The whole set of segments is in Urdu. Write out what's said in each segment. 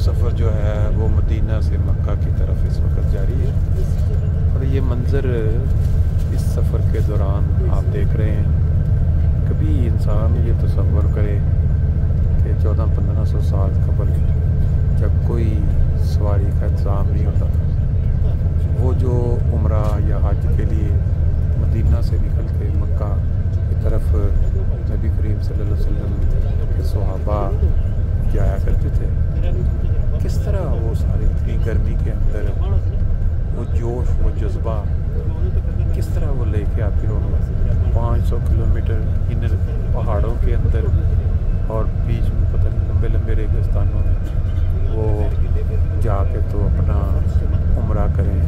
سفر جو ہے وہ مدینہ سے مکہ کی طرف اس وقت جاری ہے، اور یہ منظر اس سفر کے دوران آپ دیکھ رہے ہیں۔ کبھی انسان یہ تصور کرے کہ 1400-1500 سال قبل جب کوئی سواری کا انتظام نہیں ہوتا تھا، وہ جو عمرہ یا حج کے لیے مدینہ سے نکل کے مکہ کی طرف نبی کریم صلی اللہ علیہ وسلم کے صحابہ جایا کرتے تھے، کس طرح وہ ساری اتنی گرمی کے اندر وہ جوش وہ جذبہ کس طرح وہ لے کے آتے ہوں گے 500 کلومیٹر ان پہاڑوں کے اندر، اور بیچ میں پتہ نہیں لمبے لمبے ریگستانوں میں وہ جا کے تو اپنا عمرہ کریں،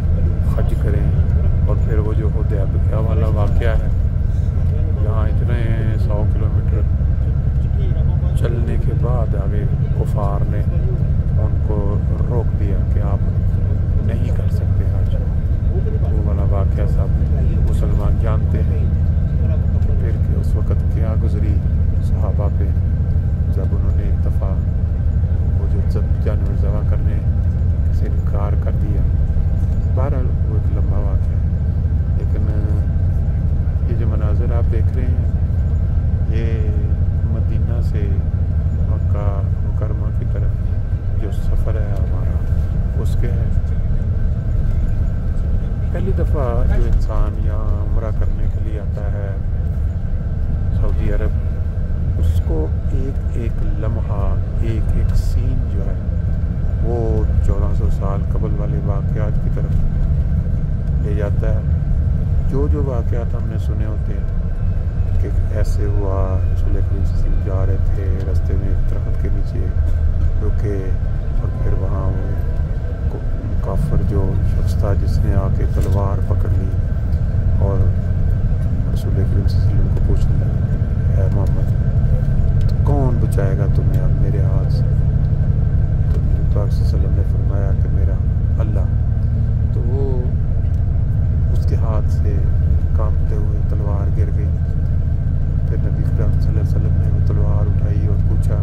حج کریں، اور پھر وہ جو حدیبیہ والا واقعہ ہے، یہاں اتنے 100 کلومیٹر چلنے کے بعد آگے کفار نے ان کو روک دیا کہ آپ نہیں کر سکتے حج۔ وہ والا واقعہ سب مسلمان جانتے ہیں، پھر کہ اس وقت کیا گزری صحابہ پہ جب انہوں نے ایک دفعہ وہ جو جانور ذبح کرنے سے انکار کر دیا۔ بہرحال وہ ایک لمبا واقعہ ہے، لیکن یہ جو مناظر آپ دیکھ رہے ہیں یہ مدینہ سے مکہ مکرمہ کی طرف جو سفر ہے ہمارا اس کے ہے۔ پہلی دفعہ جو انسان یہاں عمرہ کرنے کے لیے آتا ہے سعودی عرب، اس کو ایک ایک لمحہ ایک ایک سین جو ہے وہ 1400 سال قبل والے واقعات کی طرف لے جاتا ہے۔ جو واقعات ہم نے سنے ہوتے ہیں کہ ایسے ہوا، رسول کریم صلی اللہ علیہ وسلم جا رہے تھے، راستے میں ایک درخت کے نیچے رکے، اور پھر وہاں وہ کافر جو شخص تھا جس نے آ کے تلوار پکڑ لی اور رسول کریم صلی اللہ علیہ وسلم کو پوچھنے لگا، اے محمد تو کون بچائے گا تمہیں اب میرے ہاتھ سے؟ تو نبی پاک صلی اللہ علیہ وسلم نے فرمایا کہ میرا اللہ۔ تو وہ اس کے ہاتھ سے کانپتے ہوئے تلوار گر گئی۔ پھر نبی کریم صلی اللہ علیہ وسلم نے وہ تلوار اٹھائی اور پوچھا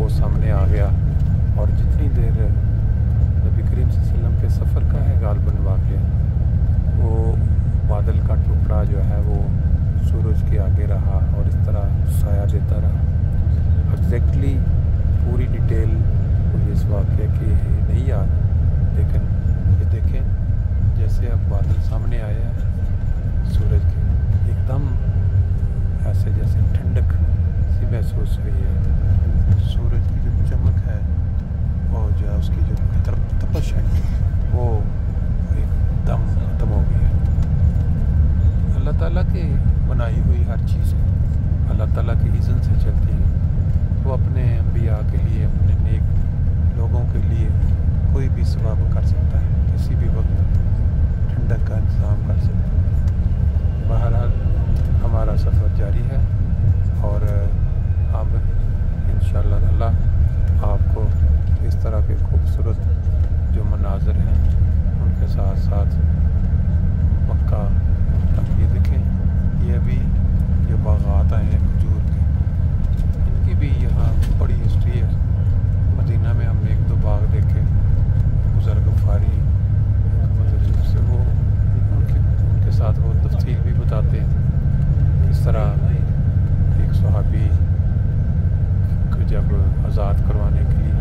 وہ سامنے آ گیا، اور جتنی دیر نبی کریم صلی اللہ علیہ وسلم کے سفر کا ہے غالباً واقعہ، وہ بادل کا ٹکڑا جو ہے وہ سورج کے آگے رہا اور اس طرح سایہ دیتا رہا۔ ایگزیکٹلی پوری ڈیٹیل مجھے اس واقعے کی نہیں یاد، لیکن یہ دیکھیں جیسے اب بادل سامنے آیا ہے سورج کے، ایک دم ایسے جیسے ٹھنڈک سی محسوس ہوئی ہے، سورج کی جو چمک ہے اور جو ہے اس کی جو تپش ہے وہ ایک دم ختم ہو گئی ہے۔ اللہ تعالیٰ کی بنائی ہوئی ہر چیز اللہ تعالیٰ کے اذن سے چلتی ہے، وہ اپنے انبیاء کے لیے، اپنے نیک لوگوں کے لیے کوئی بھی سبب کر سکتا ہے، کسی بھی وقت ٹھنڈک کا انتظام کر سکتا ہے۔ بہرحال ہمارا سفر جاری ہے، اور اب انشاءاللہ تعالیٰ آپ کو اس طرح کے خوبصورت جو مناظر ہیں ان کے ساتھ ساتھ مکہ تک یہ دیکھیں، یہ ابھی جو باغات آئے ہیں کھجور کے، ان کی بھی یہاں بڑی ہسٹری ہے۔ مدینہ میں ہم نے ایک دو باغ دیکھے، گزر غفاری مطلب سے وہ ان کے ساتھ وہ تفصیل بھی بتاتے ہیں کس طرح ایک صحابی کو جب آزاد کروانے کے لیے